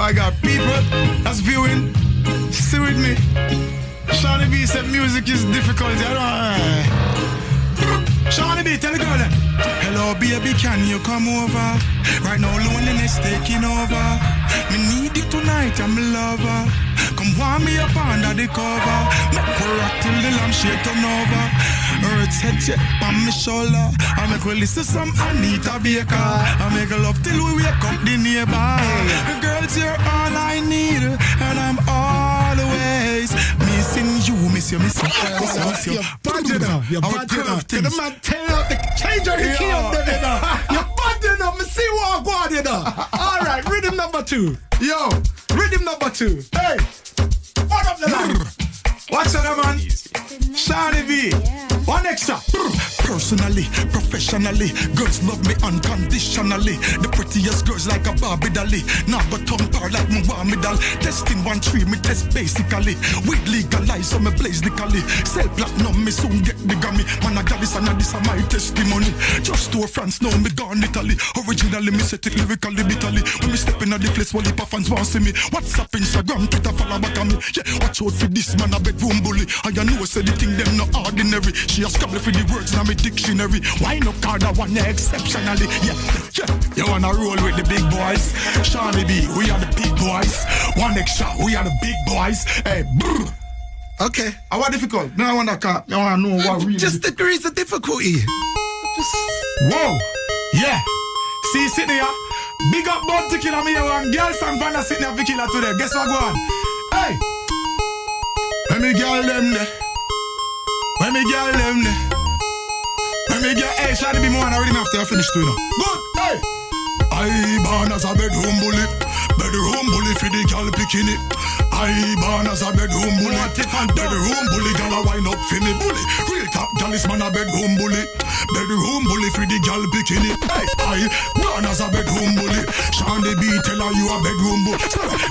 my God, people that's viewing, stay with me. Shawnee B said music is difficult. Shawnee B, tell the girl then. Hello baby, can you come over? Right now loneliness taking over. Me need you tonight, I'm a lover. Come warm me up under the cover. Make her rock till the lampshade turn over. Earth's head check on my shoulder. I make her listen to some Anita Baker. I make her love till we wake up the neighbor. Girls, you're all I need, and I'm always missing you, miss you. You're bad enough. You're bad enough. The man tell up the change of the key up there, you're bad enough. Me see what I'm going, you know. All right, rhythm number 2. Yo, rhythm number 2. Hey, what up the line? What's that, man? Shawnee B. One extra. Personally, professionally, girls love me unconditionally. The prettiest girls like a Barbie dolly. Not but tongue power like Muhammad doll. Testing 1 3, me test basically. Weed legalize, so me blaze the cali. Sell platinum, me soon get the gummy. Man, I got this and this is my testimony. Just to France, now me gone Italy. Originally, me set it lyrically, bitterly. When me step in at the place, while the fans want see me. WhatsApp, Instagram, Twitter, follow back on me. Yeah, watch out for this man, a bedroom bully. I know say the thing them no ordinary. She a scrabble for the words in my dictionary. Why no card that one exceptionally? Yeah. You wanna roll with the big boys? Shawnee B, we are the big boys. One extra, we are the big boys. Hey, brr. Okay. I want difficult. Now I wanna know what really. Just degrees of difficulty. Whoa. Yeah. See, sitting here. Big up Bounty Killer me here. One girl from Vanna sitting here for killer today. Guess what go on? Hey. Let me girl them there. Let me girl them there. Let me girl. Hey, Shawnee B, more and I already after I finish too, you know. Good. Hey. I born as a bedroom bully. Bedroom bully for the girl picking it. I born as a bedroom bully. Bedroom bully, girl a wine up for me bully. Real top girl is man a bedroom bully. Bedroom bully for the girl picking it. Hey, I born as a bedroom bully. Shawnee B tell her you a bedroom bully.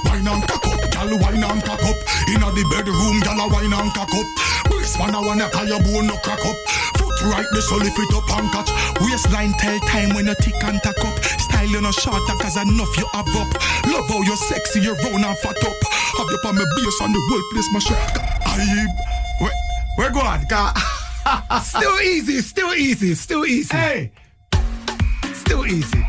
Wine and cock up, girl wine and cock up. Inna the bedroom, girl a wine and cock up. Waist man a wanna call your bone no crack up. Foot right the soul if it up and catch. Waistline tell time when you tick and tack up. Style you no short cause enough you have up. Love how you're sexy, you're round and fat up. Have you on my base on the whole place, my shit. Where go on? Still easy, still easy, still easy. Hey. Still easy.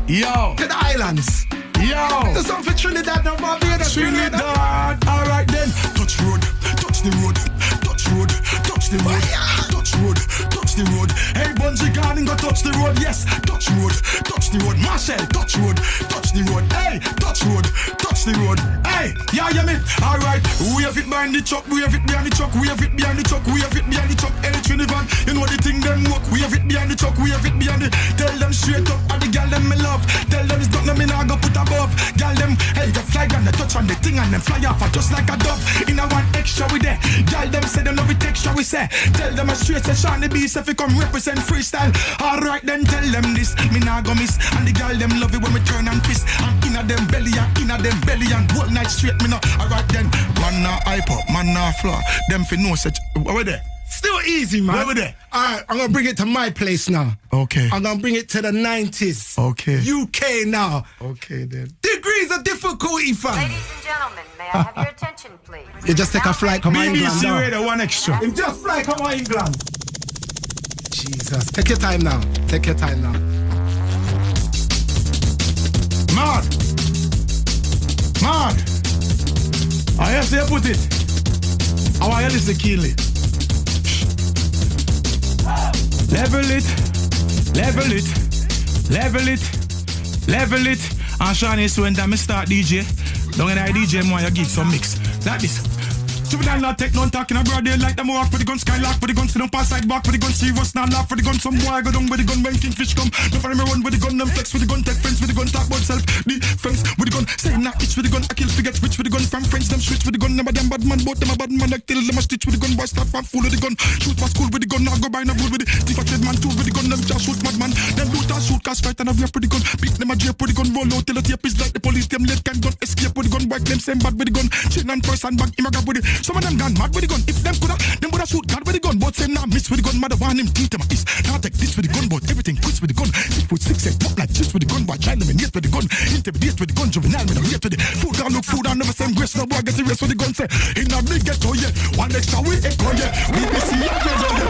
Yo. To the islands. Yo. There's something for Trinidad now, Barbados. Trinidad. Alright then. Touch road, touch the road. Touch road, touch the road. Touch road, touch the road. Hey, Bungie Garden go touch the road. Yes, touch road, touch the road. Marshall, touch road, touch the road. Hey, touch road, touch the road. Hey, yeah, me. Alright, wave it behind the truck, wave it behind the truck, wave it behind the truck, wave it behind the truck. Hey, Trinidad, you know the thing them work. Wave it behind the truck, wave it behind the. Tell them straight up, and the girl them me love. Tell them it's not me nah go put above. Girl them, hey, they fly and they touch on the thing and them fly off just like a dove. In a one extra with there. Girl them say they love it extra we say. Tell them a straight say Shawnee B say fi come represent freestyle. Alright then tell them this, me nah go miss. And the girl them love it when me turn and twist. And inna them belly and whole night straight me nah. Alright then, man nah hype up, man nah floor. Them fi know such. Where there? Still easy, man. Where there? Alright, I'm gonna bring it to my place now. Okay. I'm gonna bring it to the 90s. Okay. UK now. Okay then. Degrees of difficulty, fam. Ladies and gentlemen, may I have your attention, please? You just take a flight, come on England BBC now. Radio, one extra. You just fly, come on England. Jesus, take your time now. Take your time now. Man. I have to put it. I want you to kill it. Level it. And Shawnee, so when I start DJ, don't get DJ more, you give some mix. Like this. Juvenile not take none talking abroad there like them walk for the gun, skylark for the gun, sit down pass side back for the gun, serious now laugh for the gun, some boy go down with the gun when kingfish come. No follow me run with the gun, them flex with the gun, take friends with the gun, talk about self, defense with the gun, say not itch with the gun, I kill forget switch with the gun, from French them switch with the gun, never them bad man, both them a bad man, like till them a stitch with the gun, boy start from full of the gun, shoot for school with the gun, now go buy no wood with it, thief a trade man tool with the gun, them just shoot mad man, them loot and shoot cast fight and a rap with the gun, beat them a jail with the gun, roll out till the tape is like the police, them let can gun, escape with the gun, work them same bad with the gun. Chin and purse and bag, him a grab with it. Some of them gone mad with the gun. If them coulda, them woulda shoot God with the gun. But same now miss with the gun. Mother want him teeth him a piece. Now take this with the gun, but everything quits with the gun. 6'6", pop like chips with the gun. Boy, try them and hate with the gun. Intimidate with the gun. Juvenile with the hate with the food. Down look food and never same grace. No boy get the rest with the gun. Say in a big ghetto, yeah. One extra we echo, yeah. We be see a ghetto, yeah.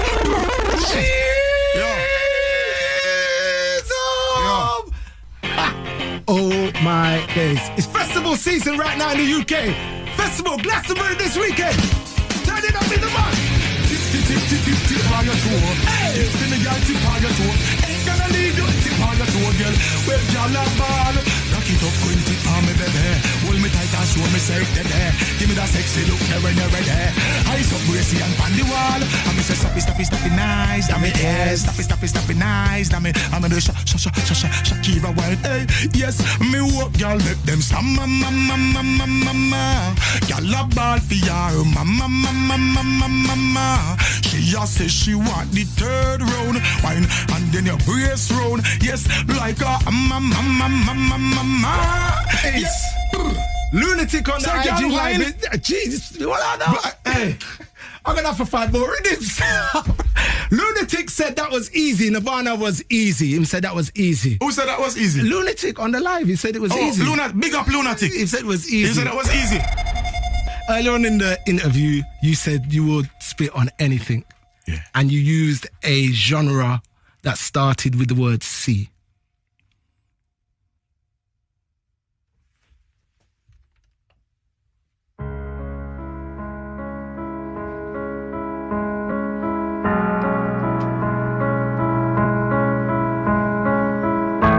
Oh my days. It's festival season right now in the UK. Festival Glastonbury this weekend. Turn it up in the mud. Tip on your toe. Hey, in the girl, tip on your toe. Ain't gonna leave you, tip on your toe, girl. Well, y'all are ball. Rock it up, going tip on me, baby. Hold me tight and show me say there. Give me that sexy look, never there. Eyes up, bracy and on the wall. I'm say stop it, nice. Damn it, yes. Stop it, nice. Damn it, I'm gonna Shakira Wild. Hey, yes, me walk, y'all make them stop, mama. Y'all a ball for y'all, mama. She just says she want the third round, wine and then your brace round. Yes, like a mama. Yes. Lunatic on the IG live. Jesus, what I know? Hey, I'm gonna have to find more rhythms. Lunatic said that was easy. Nirvana was easy. He said that was easy. Who said that was easy? Lunatic on the live. He said it was easy. Big up Lunatic. He said it was easy. He said that was easy. Earlier on in the interview, you said you would spit on anything. Yeah. And you used a genre that started with the word C.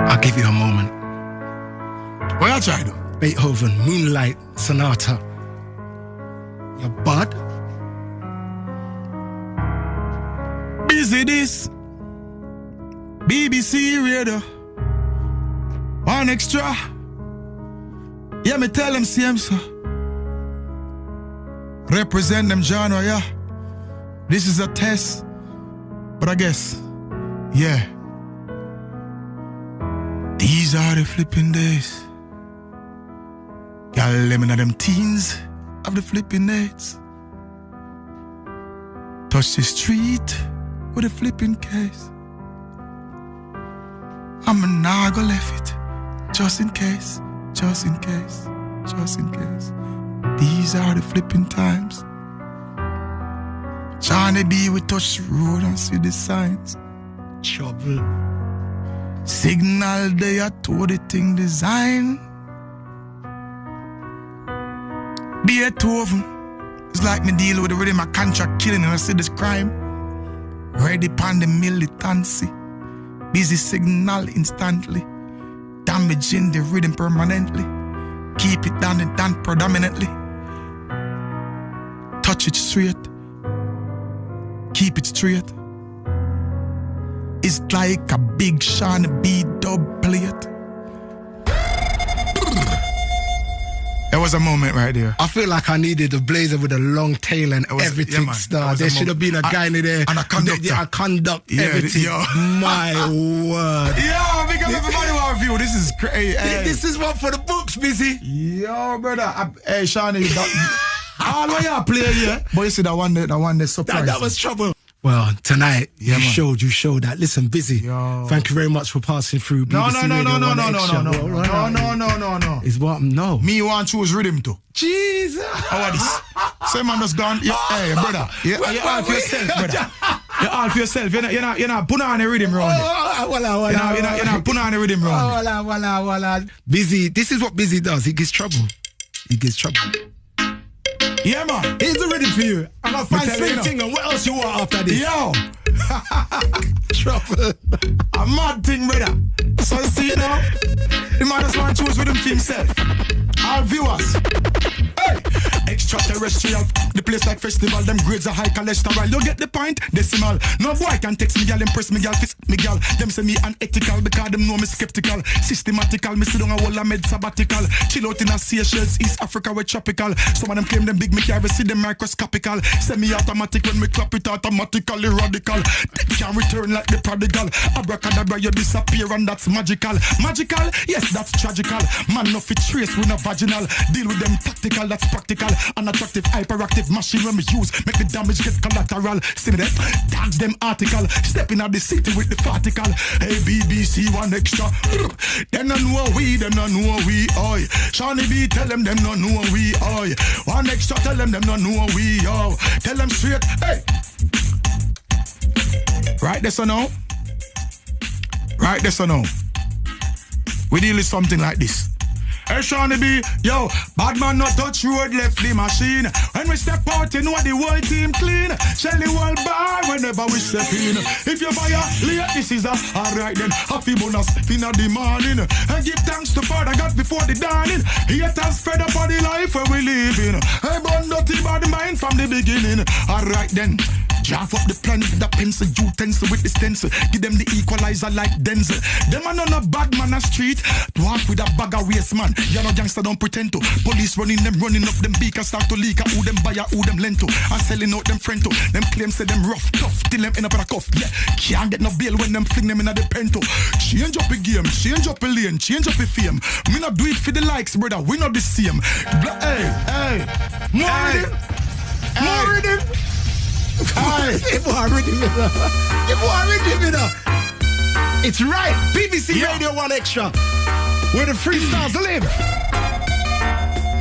I'll give you a moment. What I try to? Beethoven, Moonlight Sonata. Your bud? Busy this. BBC radio. One extra. Yeah, me tell them same so. Represent them genre, yeah. This is a test. But I guess, yeah. These are the flipping days. Y'all let me know them teens of the flipping days. Touch the street with a flipping case. I'm a naga left it. Just in case, just in case, just in case. These are the flipping times. Johnny B, we touch the road and see the signs. Trouble. Signal they are to the thing design. Beethoven. It's like me deal with the rhythm of contract killing and I see this crime. Ready upon the militancy. Busy signal instantly. Damaging the rhythm permanently. Keep it down and down predominantly. Touch it straight. Keep it straight. It's like a big Sean B dub plate. There was a moment right there. I feel like I needed a blazer with a long tail and everything. Yeah, there should have been a guy in there. And a conductor. Yeah, a conduct, everything. My word. Yo, because everybody want review. This is crazy. This is one for the books, Busy. Yo, brother. Hey, Shawnee. All what y'all play here. But you see that one that surprised. That was trouble. Well, tonight you showed that. Listen, Busy. Yo. Thank you very much for passing through. BBC No. Is what? No. Me want to choose rhythm too. Jesus. How are this? Same man just gone. Yeah, hey, brother. You're all for yourself, brother. You're all for yourself. You're not putting on a rhythm round it. You're not putting on a rhythm round it. Wala. Busy. This is what Busy does. He gets trouble. Yeah, man. Here's the rhythm for you. I'm going to find something and what else you want after this? Yo. Trouble. A mad thing, brother. So you see now, the man just want to choose rhythm for himself. Our viewers. Hey. Extra extraterrestrial. The place like festival, them grades are high cholesterol. You get the point? Decimal. No boy can text me, girl, impress me, girl, fist me, girl. Them say me unethical because them know me skeptical. Systematical, me sit down a whole med sabbatical. Chill out in a Seychelles, East Africa, we're tropical. Some of them claim them big, me can't see them microscopical. Semi-automatic when me clap it automatically radical. They can return like the prodigal. Abracadabra, you disappear and that's magical. Magical? Yes, that's tragical. Man, no fit trace with no vaginal. Deal with them tactical, that's practical. Unattractive, hyperactive machine when we use. Make the damage get collateral. See me there? Tags them article. Stepping out the city with the farticle. Hey, BBC, one extra. Them no know we, oi. Shawnee B, tell them no know we, oi. One extra, tell them no know we, yo. Tell them straight, hey. Right this or no? Right this or no? We deal with something like this. Hey, Shawnee B, yo, bad man not touch road, left the machine. When we step out, you know the whole team clean. Shelly wall bar whenever we step in. If you buy a late, this is alright then. Happy bonus in the morning. And give thanks to Father God before the dawning. Haters fed up on the life where we live in. I born dirty bad mind from the beginning. Alright then. Draft up the plan with the pencil, utensil with the stencil. Give them the equalizer like Denzel. Them are not a bad man on street. Walk with a bag of waste man. You know gangster don't pretend to. Police running up them beak and start to leak. Who them buy, who them lend to. And selling out them friend to. Them claims say them rough, tough, till them end up in a cuff. Yeah, can't get no bail when them fling them in a the pento. Change up a game, change up a lane, change up a fame. Me not do it for the likes, brother. We not the same. Hey, more rhythm. More rhythm. People are rhythm, you know. It's right. BBC Radio 1 Extra. Where the freestyles live.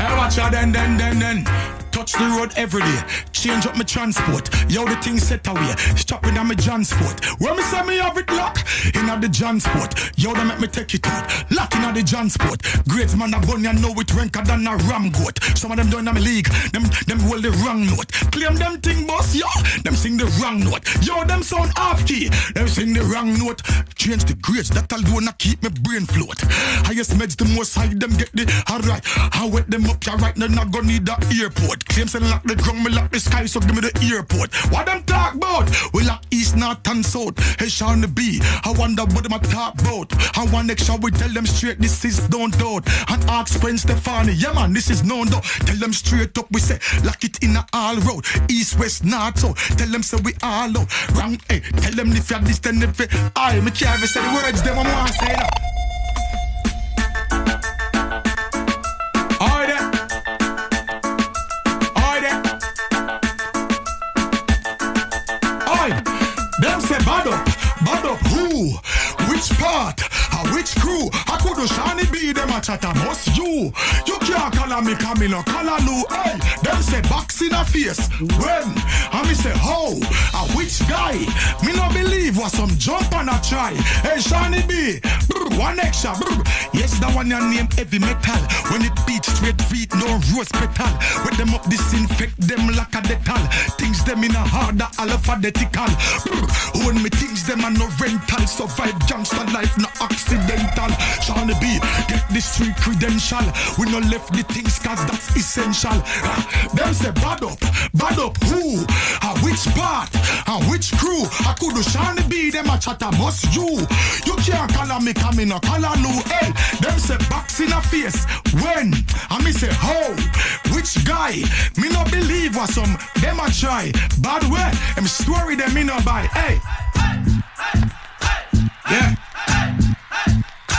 Hey, watch out, then. Touch the road every day. Change up my transport. Yo, the thing set away. Stopping on my transport. When me say me have it lock in the transport. Yo, they make me take it out. Locking on the transport. Grades man a bun, you know it ranker than a ram goat. Some of them don't in my league. Them hold the wrong note. Claim them thing boss, yo. Them sing the wrong note. Yo, them sound off key. Them sing the wrong note. Change the grades. That'll do not keep my brain float. Highest meds, the most high them get the alright. I wet them up, you're right. They're not gonna need the airport. Claims and lock the ground, me lock the sky, so give me the airport. What them talk about? We lock east, north and south. Hey, Shawnee B, I wonder what them a talk about. I want extra, we tell them straight, this is don't doubt. And ask friend Stefani, yeah man, this is known though. Tell them straight up, we say, lock it in a all road. East, west, north, so. Tell them say we all out. Wrong, hey, tell them if you're this, then if you I me can't even say the words, them I want to say that. Them say bad up who? Which part? Which crew? I could do Shawnee B them a chat must you. You can't call me Camilo, call Lou. Hey, them say box in a face. When? And me say how? Which guy? Me no believe was some jump and a try. Hey Shawnee B, one extra. Yes, that one your name heavy metal. When it beats straight feet, no rose petal. With them up disinfect them like a detal. Things them in a harder alphabetical. When me things them are no rental. Survive gangster life, no accidental. Shawnee B, get the street credential. We no left the things cause that's essential. Them say bad up who? Which part? Which crew? I could do Shawnee B, them a chatter must you. You can't call me Camino, call Lou. Hey, them say box in a face. When? And me say how? Which guy? Me no believe was some them a try. Bad way, them story them me no buy. Hey.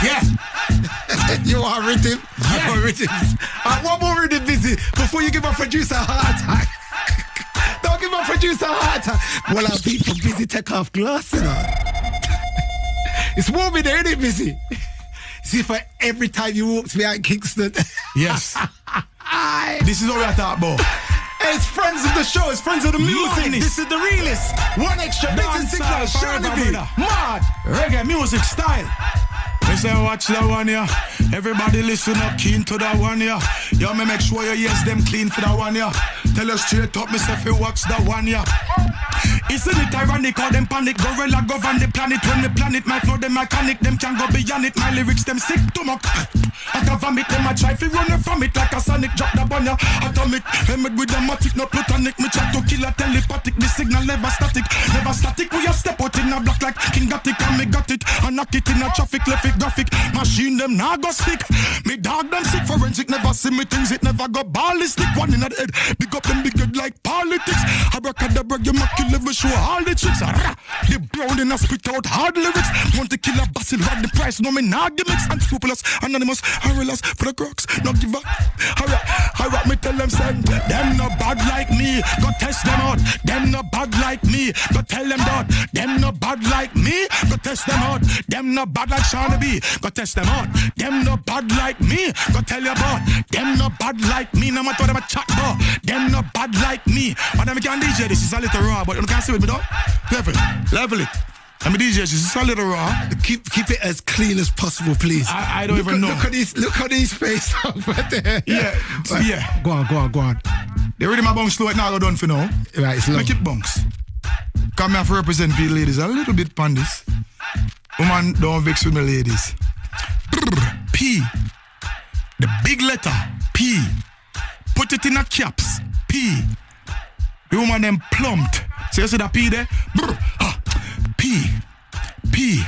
Yeah. You are rhythm. Yeah. I'm rhythm. One more rhythm busy before you give my producer a heart attack. Don't give my producer a heart attack. Well, I'll be for busy take off glass, you know. It's warm in there, ain't it, busy? See, for every time you walk behind Kingston. Yes. This is all we're talking about. Hey, it's friends of the show, it's friends of the music. This is the realest. One extra business signal, Shawnee B. Mad. Reggae music style. They say watch that one, yeah. Everybody listen up, keen to that one, yeah. Yo, me make sure your ears them clean for that one, yeah. Tell us straight up, me say fi watch that one, yeah. Isn't it ironic how them panic? Gorilla govern the planet. When me planet might flow them mechanic. Them can go beyond it. My lyrics them sick to muck. I can vomit them. I try fi run from it like a sonic. Drop the banya. Atomic. Emmed with the matic. No plutonic. Me try to kill a telepathic. The signal never static. Never static. We a step out in a block like King Gothic. And me got it. I knock it in a traffic. Left it graphic. Machine them now go stick. Me dog them sick. Forensic. Never see me things. It never go ballistic. One in the head. Big up them big head like politics. Abracadabra. You make kill every show. All the tricks. The brown in a spit out hard lyrics. Want to kill a basil. Ride the price. No me nah gimmicks. Unscrupulous. Anonymous. Harrilous. For the crocs. No give up. Alright, me tell them say. Them no bad like me. Go test them out. Them no bad like me. Go tell them that. Them no bad like me. Go test them out. Them no bad like Shawnee B. Go test them out. Them no bad like me. Go tell you about. Them no bad like me. No matter what them a chat about. Them no bad like me. But I'm can DJ. This is a little raw, but you can't see with me though. Level it. I'm a DJ. This is a little raw. Keep it as clean as possible, please. I don't even know. Look at these face right there. Yeah. Go on. They ready my bunks slow. It now go done for now. Right, it's long. Make it bunks. Come here to represent for the ladies a little bit on this. Woman, don't vex with me, ladies. P. The big letter P. Put it in a caps. P. The woman them plumped. So you see that P there? P.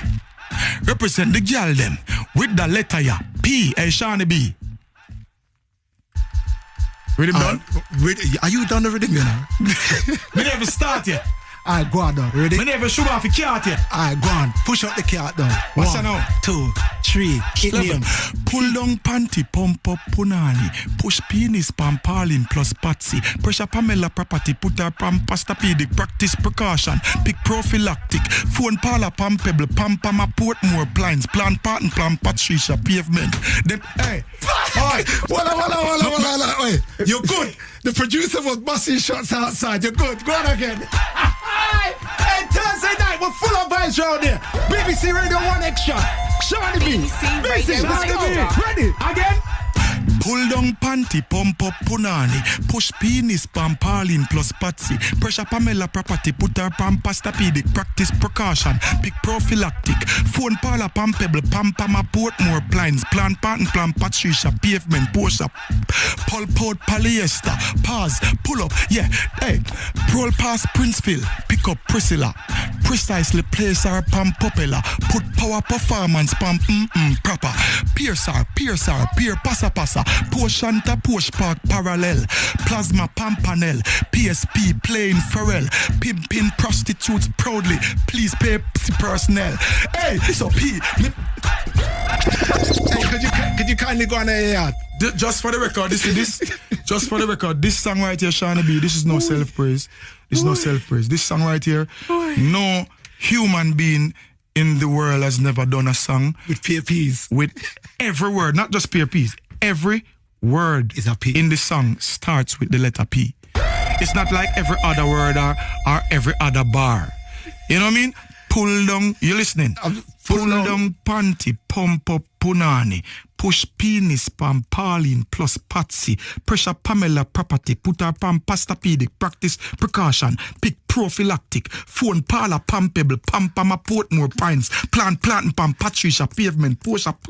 Represent the girl them with the letter ya. P. Hey, Shawnee B. Rhythm done? Are you done the rhythm, you know? We never start yet. Alright, go on now. Ready? We never shoot off the cart yet. Alright, go on. Push up the cart down. What's that now? 2, 3. Hit him. Pull down panty, pump up punani. Push penis, pampalin plus patsy. Pressure Pamela property, put her pam pastapedic. Practice precaution, pick prophylactic. Phone parlor, pam pebble, pam pam a Portmore blinds. Plant pattern, plant Patricia pavement. Then, hey. Alright. Walla. Wait. You're good. The producer was busting shots outside. You're good. Go on again. Hey, Thursday night, we're full of vibes around here. BBC Radio 1 Extra. Shawnee B. BBC Radio. Ready? Again? Pull down panty, pump up punani. Push penis, pampalin plus patsy. Pressure Pamela property, put her pam pastapedic. Practice precaution, pick prophylactic. Phone parlor, pam pebble, pam pam a Portmore blinds. Plant pattern, plant Patricia pavement. Push up, pull out polyester. Pause, pull up, yeah. Hey, roll past Princeville, pick up Priscilla. Precisely place her pam popella. Put power performance pam proper. Pierce her, peer passa. Portion to push park parallel. Plasma pam panel. PSP playing Pharrell. Pimping prostitutes proudly. Please pay personnel. Hey, so P. Hey, could you kindly go on there? Just for the record, just for the record, this song right here, Shawnee B, this is no self-praise. This is no self-praise. This song right here, no human being in the world has never done a song with PAPs. With every word, not just PAPs. Every word is a P. In the song starts with the letter P. It's not like every other word or every other bar. You know what I mean? Pull down, you listening? Pull down panty, pump up punani. Push penis, pampalin plus patsy. Pressure Pamela property, put her pam pastapedic. Practice precaution, pick prophylactic. Phone parlor, pam pebble, pam pam a Portmore pines. Plant pam Patricia pavement. Push up.